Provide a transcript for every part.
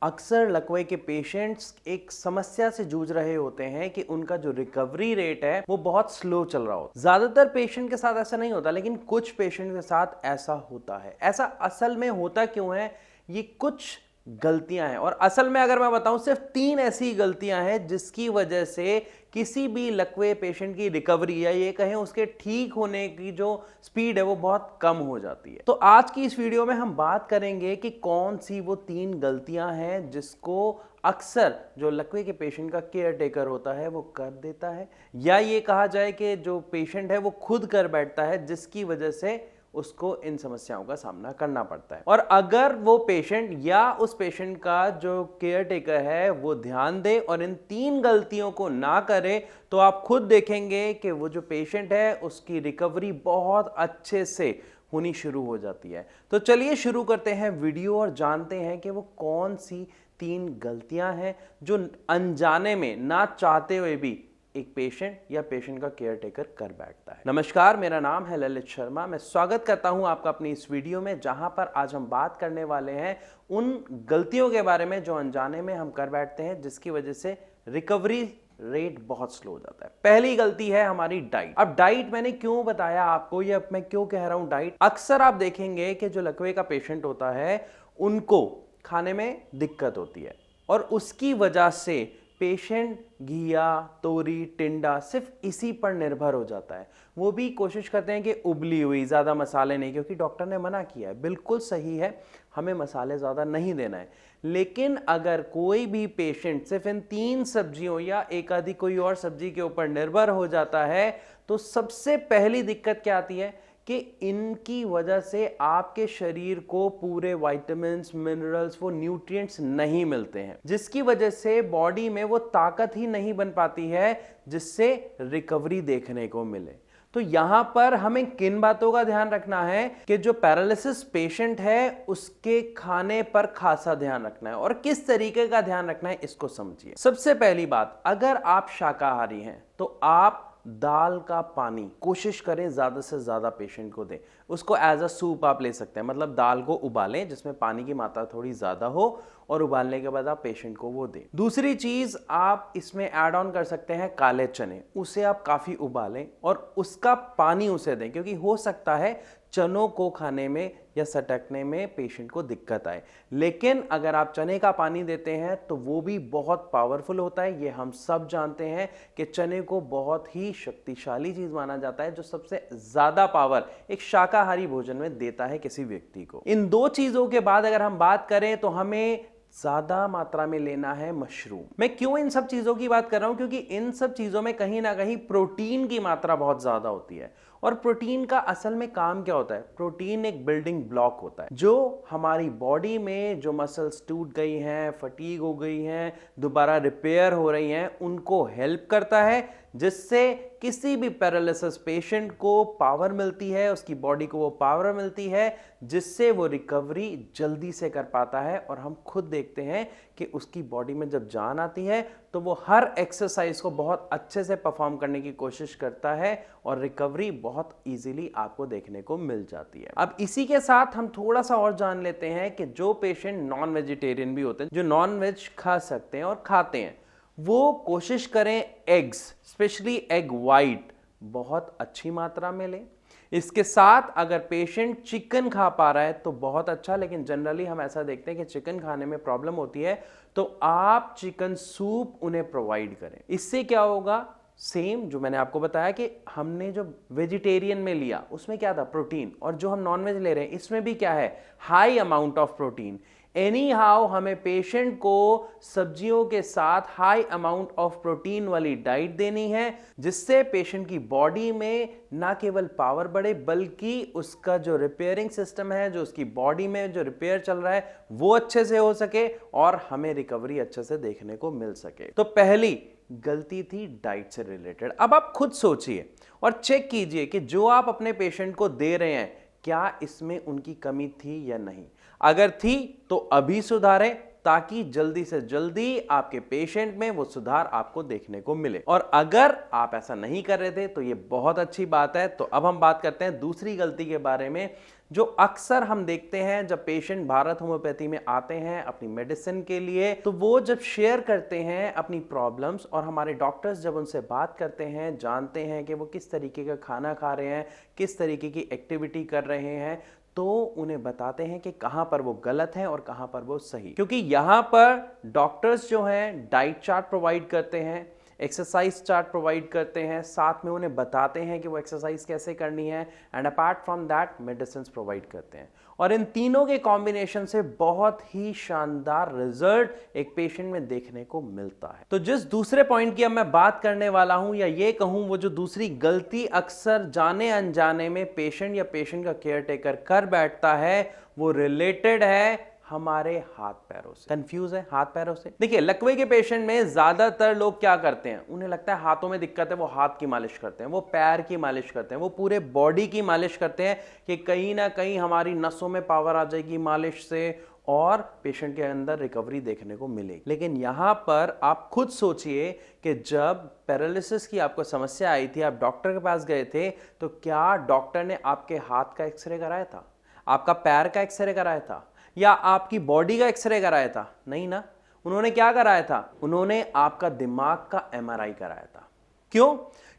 अक्सर लकवे के पेशेंट्स एक समस्या से जूझ रहे होते हैं कि उनका जो रिकवरी रेट है वो बहुत स्लो चल रहा होता है। ज्यादातर पेशेंट के साथ ऐसा नहीं होता, लेकिन कुछ पेशेंट के साथ ऐसा होता है। ऐसा असल में होता क्यों है? ये कुछ गलतियां हैं, और असल में अगर मैं बताऊं सिर्फ 3 ऐसी गलतियां हैं जिसकी वजह से किसी भी लकवे पेशेंट की रिकवरी या ये कहें उसके ठीक होने की जो स्पीड है वो बहुत कम हो जाती है। तो आज की इस वीडियो में हम बात करेंगे कि कौन सी वो 3 गलतियां हैं जिसको अक्सर जो लकवे के पेशेंट का केयर टेकर होता है वो कर देता है, या ये कहा जाए कि जो पेशेंट है वो खुद कर बैठता है, जिसकी वजह से उसको इन समस्याओं का सामना करना पड़ता है। और अगर वो पेशेंट या उस पेशेंट का जो केयर टेकर है वो ध्यान दे और इन 3 गलतियों को ना करे, तो आप खुद देखेंगे कि वो जो पेशेंट है उसकी रिकवरी बहुत अच्छे से होनी शुरू हो जाती है। तो चलिए शुरू करते हैं वीडियो और जानते हैं कि वो कौन सी 3 गलतियां हैं जो अनजाने में, ना चाहते हुए भी एक पेशेंट या पेशेंट का केयर टेकर कर बैठता है। नमस्कार, मेरा नाम है ललित शर्मा। मैं स्वागत करता हूं आपका अपनी इस वीडियो में, जहां पर आज हम बात करने वाले हैं उन गलतियों के बारे में जो अनजाने में हम कर बैठते हैं, जिसकी वजह से रिकवरी रेट बहुत स्लो हो जाता है। पहली गलती है हमारी डाइट। अब डाइट मैंने क्यों बताया आपको, या मैं क्यों कह रहा हूं डाइट? अक्सर आप देखेंगे कि जो लकवे का पेशेंट होता है उनको खाने में दिक्कत होती है, और उसकी वजह से पेशेंट घिया, तोरी, टिंडा सिर्फ इसी पर निर्भर हो जाता है। वो भी कोशिश करते हैं कि उबली हुई, ज़्यादा मसाले नहीं, क्योंकि डॉक्टर ने मना किया है। बिल्कुल सही है, हमें मसाले ज़्यादा नहीं देना है। लेकिन अगर कोई भी पेशेंट सिर्फ इन 3 सब्जियों या एक आधी कोई और सब्जी के ऊपर निर्भर हो जाता है, तो सबसे पहली दिक्कत क्या आती है कि इनकी वजह से आपके शरीर को पूरे विटामिन्स, मिनरल्स, वो न्यूट्रिएंट्स नहीं मिलते हैं, जिसकी वजह से बॉडी में वो ताकत ही नहीं बन पाती है जिससे रिकवरी देखने को मिले। तो यहां पर हमें किन बातों का ध्यान रखना है कि जो पैरालिसिस पेशेंट है उसके खाने पर खासा ध्यान रखना है, और किस तरीके का ध्यान रखना है इसको समझिए। सबसे पहली बात, अगर आप शाकाहारी हैं तो आप दाल का पानी कोशिश करें ज्यादा से ज्यादा पेशेंट को दें। उसको एज अ सूप आप ले सकते हैं, मतलब दाल को उबालें जिसमें पानी की मात्रा थोड़ी ज्यादा हो, और उबालने के बाद आप पेशेंट को वो दें। दूसरी चीज, आप इसमें ऐड ऑन कर सकते हैं काले चने। उसे आप काफी उबालें और उसका पानी उसे दें, क्योंकि हो सकता है चनों को खाने में या सटकने में पेशेंट को दिक्कत आए। लेकिन अगर आप चने का पानी देते हैं तो वो भी बहुत पावरफुल होता है। ये हम सब जानते हैं कि चने को बहुत ही शक्तिशाली चीज माना जाता है, जो सबसे ज्यादा पावर एक शाकाहारी भोजन में देता है किसी व्यक्ति को। इन 2 चीजों के बाद अगर हम बात करें तो हमें ज्यादा मात्रा में लेना है मशरूम। मैं क्यों इन सब चीजों की बात कर रहा हूं? क्योंकि इन सब चीजों में कहीं ना कहीं प्रोटीन की मात्रा बहुत ज्यादा होती है। और प्रोटीन का असल में काम क्या होता है? प्रोटीन एक बिल्डिंग ब्लॉक होता है जो हमारी बॉडी में जो मसल्स टूट गई हैं, फटीग हो गई हैं, दोबारा रिपेयर हो रही हैं, उनको हेल्प करता है, जिससे किसी भी पैरालिसिस पेशेंट को पावर मिलती है, उसकी बॉडी को वो पावर मिलती है जिससे वो रिकवरी जल्दी से कर पाता है। और हम खुद देखते हैं कि उसकी बॉडी में जब जान आती है तो वो हर एक्सरसाइज को बहुत अच्छे से परफॉर्म करने की कोशिश करता है, और रिकवरी बहुत इजीली आपको देखने को मिल जाती है। अब इसी के साथ हम थोड़ा सा और जान लेते हैं कि जो पेशेंट नॉन वेजिटेरियन भी होते हैं, जो नॉन वेज खा सकते हैं और खाते हैं, वो कोशिश करें एग्स, स्पेशली एग वाइट, बहुत अच्छी मात्रा में लें। इसके साथ अगर पेशेंट चिकन खा पा रहा है तो बहुत अच्छा, लेकिन जनरली हम ऐसा देखते हैं कि चिकन खाने में प्रॉब्लम होती है, तो आप चिकन सूप उन्हें प्रोवाइड करें। इससे क्या होगा? सेम जो मैंने आपको बताया कि हमने जो वेजिटेरियन में लिया उसमें क्या था? प्रोटीन। और जो हम नॉन वेज ले रहे हैं इसमें भी क्या है? High amount of protein. Any how हमें पेशेंट को सब्जियों के साथ हाई अमाउंट ऑफ प्रोटीन वाली डाइट देनी है, जिससे पेशेंट की बॉडी में ना केवल पावर बढ़े बल्कि उसका जो रिपेयरिंग सिस्टम है, जो उसकी बॉडी में जो रिपेयर चल रहा है वो अच्छे से हो सके और हमें रिकवरी अच्छे से देखने को मिल सके। तो पहली गलती थी डाइट से रिलेटेड। अब आप खुद सोचिए और चेक कीजिए कि जो आप अपने पेशेंट को दे रहे हैं क्या इसमें उनकी कमी थी या नहीं। अगर थी तो अभी सुधारें, ताकि जल्दी से जल्दी आपके पेशेंट में वो सुधार आपको देखने को मिले। और अगर आप ऐसा नहीं कर रहे थे तो ये बहुत अच्छी बात है। तो अब हम बात करते हैं दूसरी गलती के बारे में, जो अक्सर हम देखते हैं जब पेशेंट भारत होम्योपैथी में आते हैं अपनी मेडिसिन के लिए, तो वो जब शेयर करते हैं अपनी प्रॉब्लम्स और हमारे डॉक्टर्स जब उनसे बात करते हैं, जानते हैं कि वो किस तरीके का खाना खा रहे हैं, किस तरीके की एक्टिविटी कर रहे हैं, तो उन्हें बताते हैं कि कहां पर वो गलत है और कहां पर वो सही। क्योंकि यहां पर डॉक्टर्स जो हैं डाइट चार्ट प्रोवाइड करते हैं, एक्सरसाइज चार्ट प्रोवाइड करते हैं, साथ में उन्हें बताते हैं कि वो एक्सरसाइज कैसे करनी है, and apart from that medicine provide करते हैं। और इन तीनों के कॉम्बिनेशन से बहुत ही शानदार रिजल्ट एक पेशेंट में देखने को मिलता है। तो जिस दूसरे पॉइंट की अब मैं बात करने वाला हूं, या ये कहूं वो जो दूसरी गलती अक्सर जाने अनजाने में पेशेंट या पेशेंट का केयर टेकर कर बैठता है, वो रिलेटेड है हमारे हाथ पैरों से। कंफ्यूज है हाथ पैरों से। देखिए, लकवे के पेशेंट में ज्यादातर लोग क्या करते हैं, उन्हें लगता है हाथों में दिक्कत है, वो हाथ की मालिश करते हैं, वो पैर की मालिश करते हैं, वो पूरे बॉडी की मालिश करते हैं कि कहीं ना कहीं हमारी नसों में पावर आ जाएगी मालिश से और पेशेंट के अंदर रिकवरी देखने को मिलेगी। लेकिन यहां पर आप खुद सोचिए कि जब पैरालिसिस की आपको समस्या आई थी, आप डॉक्टर के पास गए थे, तो क्या डॉक्टर ने आपके हाथ का एक्सरे कराया था, आपका पैर का एक्सरे कराया था, या आपकी बॉडी का एक्सरे कराया था? नहीं ना। उन्होंने क्या कराया था? उन्होंने आपका दिमाग का एमआरआई कराया था। क्यों?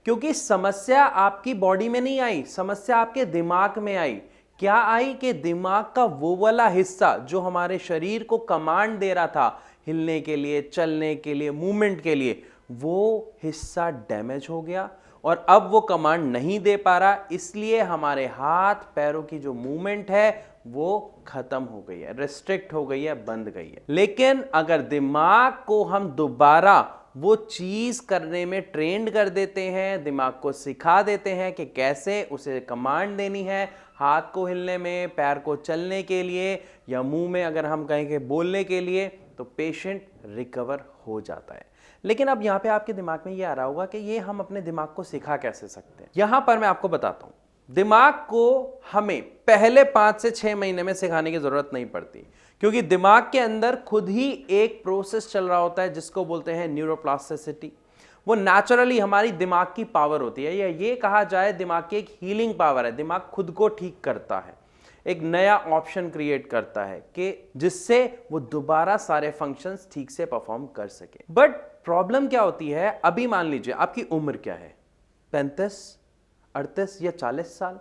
क्योंकि समस्या आपकी बॉडी में नहीं आई, समस्या आपके दिमाग में आई। क्या आई? कि दिमाग का वो वाला हिस्सा जो हमारे शरीर को कमांड दे रहा था हिलने के लिए, चलने के लिए, मूवमेंट के लिए, वो हिस्सा डैमेज हो गया और अब वो कमांड नहीं दे पा रहा, इसलिए हमारे हाथ पैरों की जो मूवमेंट है वो खत्म हो गई है, रिस्ट्रिक्ट हो गई है, बंद गई है। लेकिन अगर दिमाग को हम दोबारा वो चीज करने में ट्रेंड कर देते हैं, दिमाग को सिखा देते हैं कि कैसे उसे कमांड देनी है, हाथ को हिलने में, पैर को चलने के लिए, या मुंह में अगर हम कहें कि बोलने के लिए, तो पेशेंट रिकवर हो जाता है। लेकिन अब यहां पे आपके दिमाग में ये आ रहा होगा कि ये हम अपने दिमाग को सिखा कैसे सकते हैं। यहां पर मैं आपको बताता हूं, दिमाग को हमें पहले 5 से 6 महीने में सिखाने की जरूरत नहीं पड़ती, क्योंकि दिमाग के अंदर खुद ही एक प्रोसेस चल रहा होता है जिसको बोलते हैं न्यूरोप्लास्टिसिटी। वो नेचुरली हमारी दिमाग की पावर होती है, या ये कहा जाए दिमाग की एक हीलिंग पावर है। दिमाग खुद को ठीक करता है, एक नया ऑप्शन क्रिएट करता है कि जिससे वो दोबारा सारे फंक्शंस ठीक से परफॉर्म कर सके। बट प्रॉब्लम क्या होती है, अभी मान लीजिए आपकी उम्र क्या है, 35, 38 या 40 साल।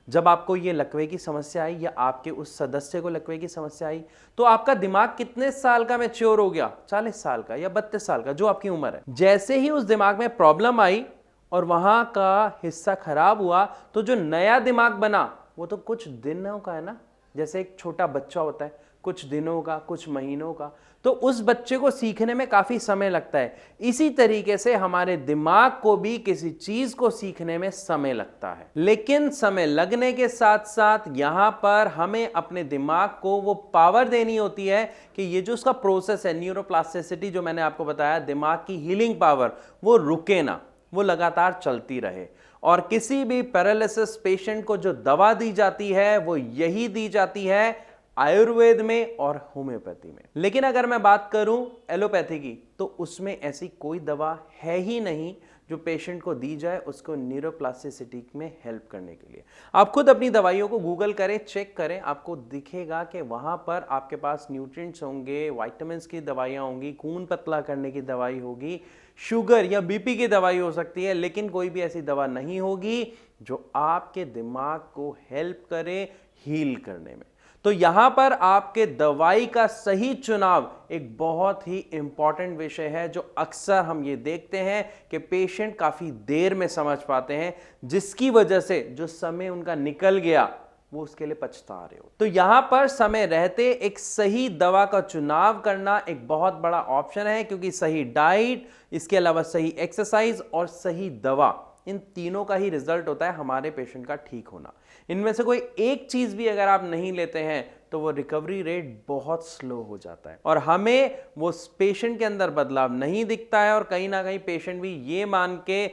जब आपको ये लकवे की समस्या आई या आपके उस सदस्य को लकवे की समस्या आई, तो आपका दिमाग कितने साल का मैच्योर हो गया? 40 साल का या 32 साल का, जो आपकी उम्र है। जैसे ही उस दिमाग में प्रॉब्लम आई और वहां का हिस्सा खराब हुआ, तो जो नया दिमाग बना वो तो कुछ दिनों का है ना, जैसे एक छोटा बच्चा होता है, कुछ दिनों का, कुछ महीनों का, तो उस बच्चे को सीखने में काफी समय लगता है। इसी तरीके से हमारे दिमाग को भी किसी चीज को सीखने में समय लगता है। लेकिन समय लगने के साथ साथ यहां पर हमें अपने दिमाग को वो पावर देनी होती है कि ये जो उसका प्रोसेस है, न्यूरोप्लास्टिसिटी, जो मैंने आपको बताया, दिमाग की हीलिंग पावर, वो रुके ना, वो लगातार चलती रहे। और किसी भी पैरालिसिस पेशेंट को जो दवा दी जाती है वो यही दी जाती है आयुर्वेद में और होम्योपैथी में। लेकिन अगर मैं बात करूं एलोपैथी की, तो उसमें ऐसी कोई दवा है ही नहीं जो पेशेंट को दी जाए उसको न्यूरोप्लास्टिसिटी में हेल्प करने के लिए। आप खुद अपनी दवाइयों को गूगल करें, चेक करें, आपको दिखेगा कि वहां पर आपके पास न्यूट्रिएंट्स होंगे, विटामिन्स की दवाइयां होंगी, खून पतला करने की दवाई होगी, शुगर या बीपी की दवाई हो सकती है, लेकिन कोई भी ऐसी दवा नहीं होगी जो आपके दिमाग को हेल्प करे हील करने में। तो यहां पर आपके दवाई का सही चुनाव एक बहुत ही इंपॉर्टेंट विषय है, जो अक्सर हम ये देखते हैं कि पेशेंट काफी देर में समझ पाते हैं, जिसकी वजह से जो समय उनका निकल गया वो उसके लिए पछता रहे हो। तो यहां पर समय रहते एक सही दवा का चुनाव करना एक बहुत बड़ा ऑप्शन है, क्योंकि सही डाइट, इसके अलावा सही एक्सरसाइज और सही दवा, इन तीनों का ही रिजल्ट होता है हमारे पेशेंट का ठीक होना। इनमें से कोई एक चीज भी अगर आप नहीं लेते हैं तो वो रिकवरी रेट बहुत स्लो हो जाता है और हमें वो पेशेंट के अंदर बदलाव नहीं दिखता है, और कहीं ना कहीं पेशेंट भी ये मान के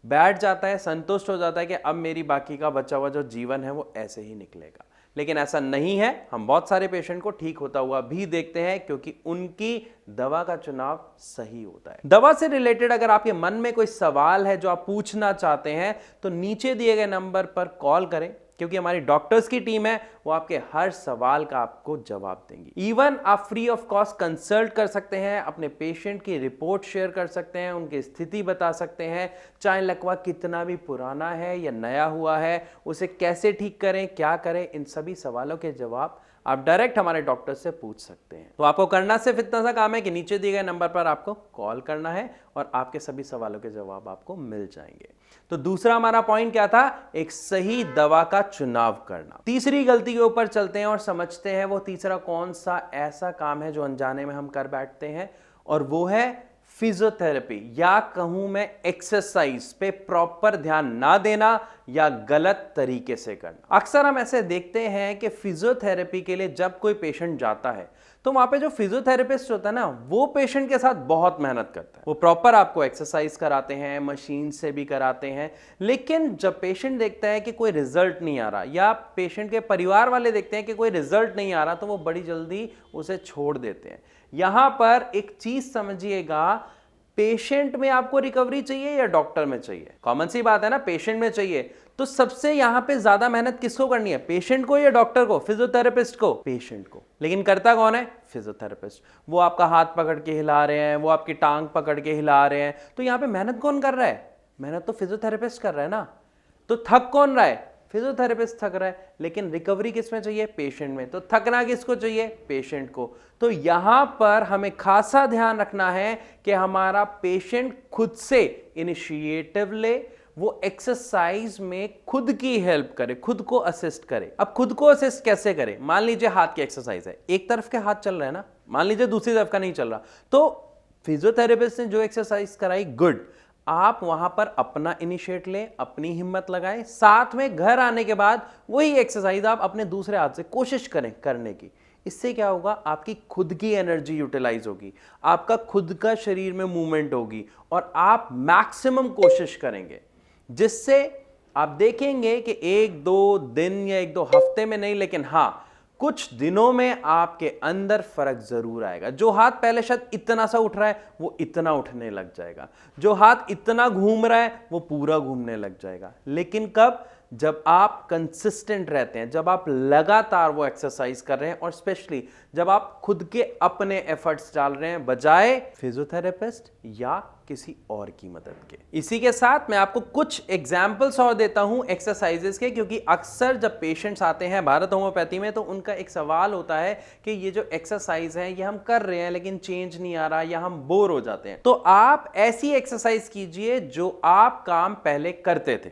बैठ जाता है, संतुष्ट हो जाता है कि अब मेरी बाकी का बचा हुआ जो जीवन है वो ऐसे ही निकलेगा। लेकिन ऐसा नहीं है, हम बहुत सारे पेशेंट को ठीक होता हुआ भी देखते हैं क्योंकि उनकी दवा का चुनाव सही होता है। दवा से रिलेटेड अगर आपके मन में कोई सवाल है जो आप पूछना चाहते हैं तो नीचे दिए गए नंबर पर कॉल करें, क्योंकि हमारी डॉक्टर्स की टीम है, वो आपके हर सवाल का आपको जवाब देंगी। इवन आप फ्री ऑफ कॉस्ट कंसल्ट कर सकते हैं, अपने पेशेंट की रिपोर्ट शेयर कर सकते हैं, उनकी स्थिति बता सकते हैं, चाहे लकवा कितना भी पुराना है या नया हुआ है, उसे कैसे ठीक करें, क्या करें, इन सभी सवालों के जवाब आप डायरेक्ट हमारे डॉक्टर से पूछ सकते हैं। तो आपको करना सिर्फ इतना सा काम है कि नीचे दिए गए नंबर पर आपको कॉल करना है और आपके सभी सवालों के जवाब आपको मिल जाएंगे। तो दूसरा हमारा पॉइंट क्या था? एक सही दवा का चुनाव करना। तीसरी गलती के ऊपर चलते हैं और समझते हैं वो तीसरा कौन सा ऐसा काम है जो अनजाने में हम कर बैठते हैं, और वो है फिजियोथेरेपी, या कहूं मैं एक्सरसाइज पे प्रॉपर ध्यान ना देना या गलत तरीके से करना। अक्सर हम ऐसे देखते हैं कि फिजियोथेरेपी के लिए जब कोई पेशेंट जाता है तो वहां पे जो फिजियोथेरेपिस्ट होता है ना, वो पेशेंट के साथ बहुत मेहनत करता है। वो प्रॉपर आपको एक्सरसाइज कराते हैं, मशीन से भी कराते हैं, लेकिन जब पेशेंट देखता है कि कोई रिजल्ट नहीं आ रहा या पेशेंट के परिवार वाले देखते हैं कि कोई रिजल्ट नहीं आ रहा, तो वो बड़ी जल्दी उसे छोड़ देते हैं। यहां पर एक चीज समझिएगा, पेशेंट में आपको रिकवरी चाहिए या डॉक्टर में चाहिए? कॉमन सी बात है ना, पेशेंट में चाहिए। तो सबसे यहां पे ज्यादा मेहनत किसको करनी है? पेशेंट को या डॉक्टर को? फिजियोथेरेपिस्ट को? पेशेंट को। लेकिन करता कौन है? फिजियोथेरेपिस्ट। वो आपका हाथ पकड़ के हिला रहे हैं, वो आपकी टांग पकड़ के हिला रहे हैं, तो यहां पे मेहनत कौन कर रहा है? मेहनत तो फिजियोथेरेपिस्ट कर रहा है ना। तो थक कौन रहा है? फिजियोथेरेपिस्ट थक रहा है। लेकिन रिकवरी किसमें चाहिए? पेशेंट में। तो थकना किसको चाहिए? पेशेंट को। तो यहां पर हमें खासा ध्यान रखना है कि हमारा पेशेंट खुद से इनिशिएटिव ले, वो एक्सरसाइज में खुद की हेल्प करे, खुद को असिस्ट करे। अब खुद को असिस्ट कैसे करे? मान लीजिए हाथ की एक्सरसाइज है, एक तरफ के हाथ चल रहे हैं ना, मान लीजिए दूसरी तरफ का नहीं चल रहा, तो फिजियोथेरेपिस्ट ने जो एक्सरसाइज कराई, गुड, आप वहां पर अपना इनिशिएट लें, अपनी हिम्मत लगाएं, साथ में घर आने के बाद वही एक्सरसाइज आप अपने दूसरे हाथ से कोशिश करें करने की। इससे क्या होगा? आपकी खुद की एनर्जी यूटिलाइज होगी, आपका खुद का शरीर में मूवमेंट होगी और आप मैक्सिमम कोशिश करेंगे, जिससे आप देखेंगे कि 1-2 दिन या 1-2 हफ्ते में नहीं, लेकिन हां कुछ दिनों में आपके अंदर फर्क जरूर आएगा। जो हाथ पहले शायद इतना सा उठ रहा है वो इतना उठने लग जाएगा, जो हाथ इतना घूम रहा है वो पूरा घूमने लग जाएगा। लेकिन कब? जब आप कंसिस्टेंट रहते हैं, जब आप लगातार वो एक्सरसाइज कर रहे हैं, और स्पेशली जब आप खुद के अपने एफर्ट्स डाल रहे हैं बजाय फिजियोथेरेपिस्ट या किसी और की मदद के। इसी के साथ मैं आपको कुछ एग्जाम्पल्स और देता हूं एक्सरसाइजेस के, क्योंकि अक्सर जब पेशेंट्स आते हैं भारत होम्योपैथी में तो उनका एक सवाल होता है कि ये जो एक्सरसाइज है ये हम कर रहे हैं लेकिन चेंज नहीं आ रहा या हम बोर हो जाते हैं। तो आप ऐसी एक्सरसाइज कीजिए जो आप काम पहले करते थे।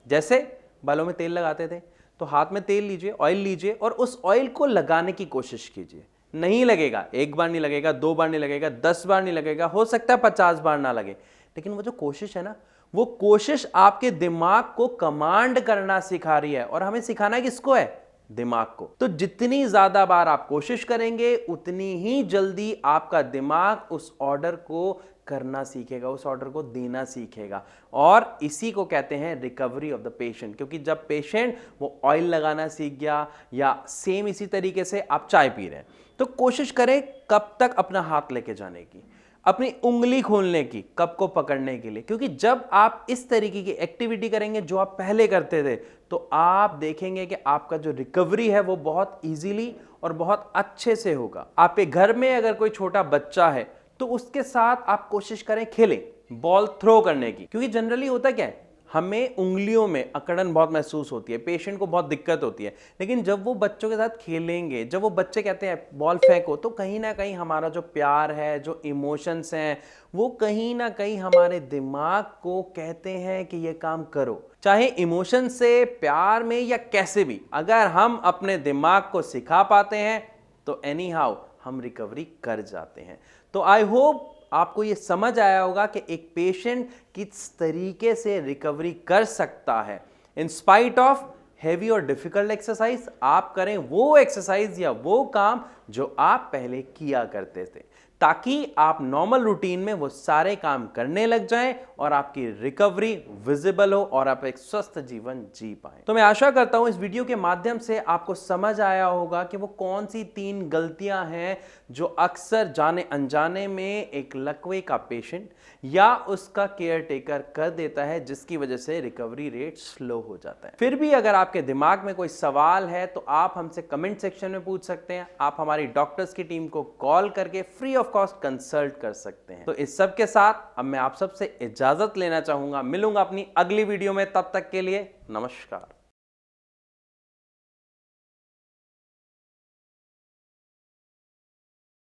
जैसे बालों में तेल लगाते थे, तो हाथ में तेल लीजिए, ऑयल लीजिए और उस ऑयल को लगाने की कोशिश कीजिए। नहीं लगेगा, एक बार नहीं लगेगा, 2 बार नहीं लगेगा, 10 बार नहीं लगेगा, हो सकता है 50 बार ना लगे, लेकिन वो जो कोशिश है ना, वो कोशिश आपके दिमाग को कमांड करना सिखा रही है। और हमें सिखाना किसको है? दिमाग को। तो जितनी ज्यादा बार आप कोशिश करेंगे उतनी ही जल्दी आपका दिमाग उस ऑर्डर को करना सीखेगा, उस ऑर्डर को देना सीखेगा। और इसी को कहते हैं रिकवरी ऑफ द पेशेंट। क्योंकि जब पेशेंट वो ऑयल लगाना सीख गया, या सेम इसी तरीके से आप चाय पी रहे हैं, तो कोशिश करें कब तक अपना हाथ लेके जाने की, अपनी उंगली खोलने की, कप को पकड़ने के लिए। क्योंकि जब आप इस तरीके की एक्टिविटी करेंगे जो आप पहले करते थे, तो आप देखेंगे कि आपका जो रिकवरी है वो बहुत इजीली और बहुत अच्छे से होगा। आपके घर में अगर कोई छोटा बच्चा है तो उसके साथ आप कोशिश करें खेलें, बॉल थ्रो करने की। क्योंकि जनरली होता क्या है, हमें उंगलियों में अकड़न बहुत महसूस होती है, पेशेंट को बहुत दिक्कत होती है, लेकिन जब वो बच्चों के साथ खेलेंगे, जब वो बच्चे कहते हैं बॉल फेंको, तो कहीं ना कहीं हमारा जो प्यार है, जो इमोशंस हैं, वो कहीं ना कहीं हमारे दिमाग को कहते हैं कि ये काम करो। चाहे इमोशन से, प्यार में, या कैसे भी, अगर हम अपने दिमाग को सिखा पाते हैं तो एनी हाउ हम रिकवरी कर जाते हैं। तो आई होप आपको ये समझ आया होगा कि एक पेशेंट किस तरीके से रिकवरी कर सकता है इन स्पाइट ऑफ हैवी और डिफिकल्ट एक्सरसाइज, आप करें वो एक्सरसाइज या वो काम जो आप पहले किया करते थे, ताकि आप नॉर्मल रूटीन में वो सारे काम करने लग जाएं और आपकी रिकवरी विजिबल हो और आप एक स्वस्थ जीवन जी पाएं। तो मैं आशा करता हूं इस वीडियो के माध्यम से आपको समझ आया होगा कि वो कौन सी 3 गलतियां हैं जो अक्सर जाने अनजाने में एक लकवे का पेशेंट या उसका केयर टेकर कर देता है, जिसकी वजह से रिकवरी रेट स्लो हो जाता है। फिर भी अगर आपके दिमाग में कोई सवाल है तो आप हमसे कमेंट सेक्शन में पूछ सकते हैं। आप हमारी डॉक्टर्स की टीम को कॉल करके फ्री ऑफ कॉस्ट कंसल्ट कर सकते हैं। तो इस सब के साथ अब मैं आप सबसे इजाजत लेना चाहूंगा। मिलूंगा अपनी अगली वीडियो में, तब तक के लिए नमस्कार।